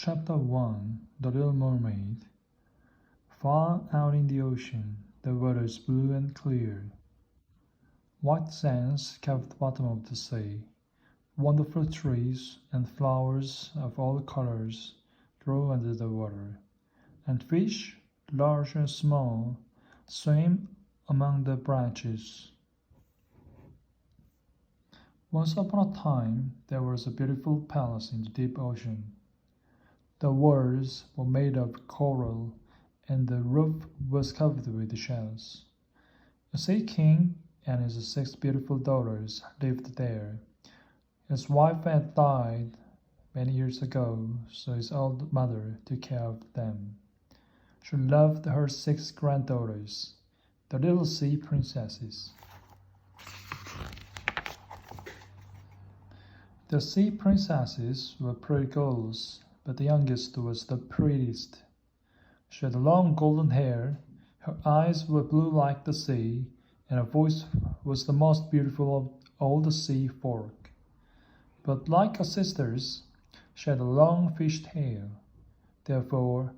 Chapter 1 The Little Mermaid. Far out in the ocean, the water is blue and clear. White sands cover the bottom of the sea. Wonderful trees and flowers of all colors grow under the water, and fish, large and small, swim among the branches. Once upon a time, there was a beautiful palace in the deep ocean. The walls were made of coral, and the roof was covered with shells. A sea king and his 6 beautiful daughters lived there. His wife had died many years ago, so his old mother took care of them. She loved her 6 granddaughters, the little sea princesses. The sea princesses were pretty girls, but the youngest was the prettiest. She had long golden hair, her eyes were blue like the sea, and her voice was the most beautiful of all the sea folk. But like her sisters, she had a long fish tail. Therefore,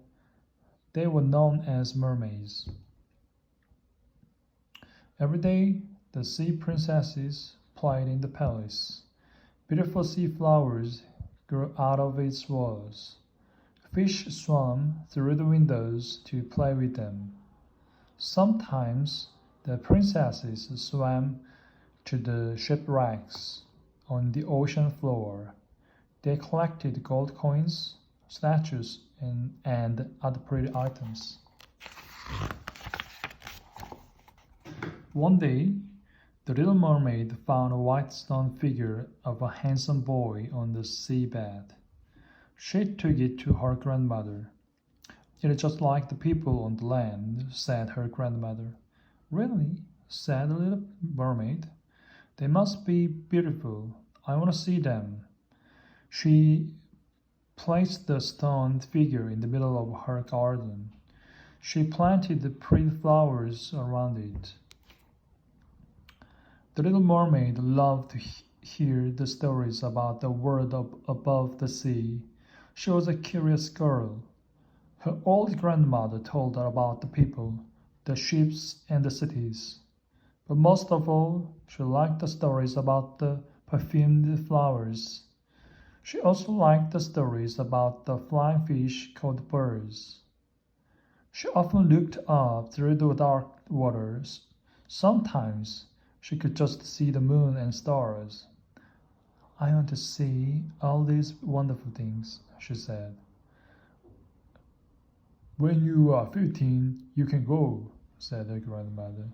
they were known as mermaids. Every day, the sea princesses played in the palace. Beautiful sea flowers grew out of its walls. Fish swam through the windows to play with them. Sometimes the princesses swam to the shipwrecks on the ocean floor. They collected gold coins, statues, and other pretty items. One day, the little mermaid found a white stone figure of a handsome boy on the seabed. She took it to her grandmother. "It is just like the people on the land," said her grandmother. "Really?" said the little mermaid. "They must be beautiful. I want to see them." She placed the stone figure in the middle of her garden. She planted the pretty flowers around it. The little mermaid loved to hear the stories about the world above the sea. She was a curious girl. Her old grandmother told her about the people, the ships, and the cities. But most of all, she liked the stories about the perfumed flowers. She also liked the stories about the flying fish called birds. She often looked up through the dark waters. Sometimes she could just see the moon and stars. "I want to see all these wonderful things," she said. "When you are 15, you can go," said her grandmother.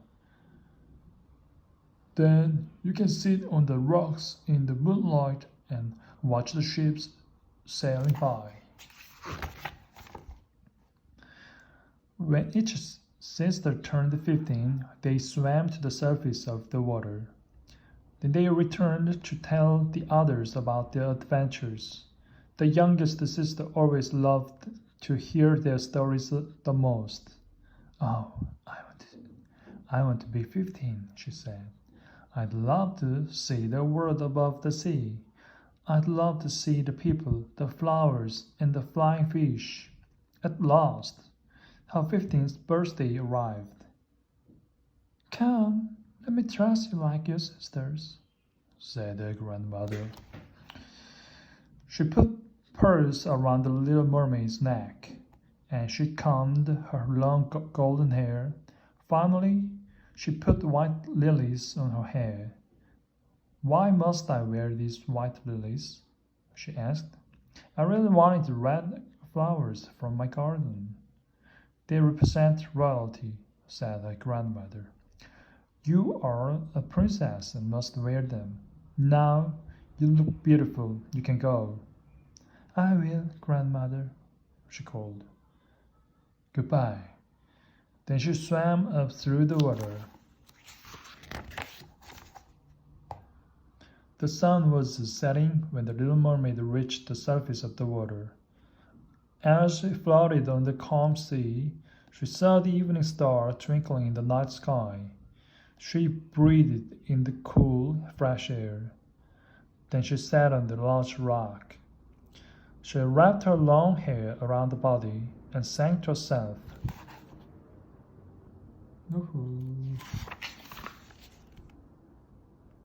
"Then you can sit on the rocks in the moonlight and watch the ships sailing by." When each sister turned 15, they swam to the surface of the water. Then they returned to tell the others about their adventures. The youngest sister always loved to hear their stories the most. "Oh, I want to be 15, she said. "I'd love to see the world above the sea. I'd love to see the people, the flowers, and the flying fish." At last, her 15th birthday arrived. "Come, let me dress you like your sisters," said her grandmother. She put pearls around the little mermaid's neck, and she combed her long golden hair. Finally, she put white lilies on her hair. "Why must I wear these white lilies?" she asked. "I really wanted red flowers from my garden." "They represent royalty," said her grandmother. "You are a princess and must wear them. Now you look beautiful. You can go." "I will, grandmother," she called. "Goodbye." Then she swam up through the water. The sun was setting when the little mermaid reached the surface of the water. As she floated on the calm sea, she saw the evening star twinkling in the night sky. She breathed in the cool, fresh air. Then she sat on the large rock. She wrapped her long hair around the body and sang to herself. Woohoo.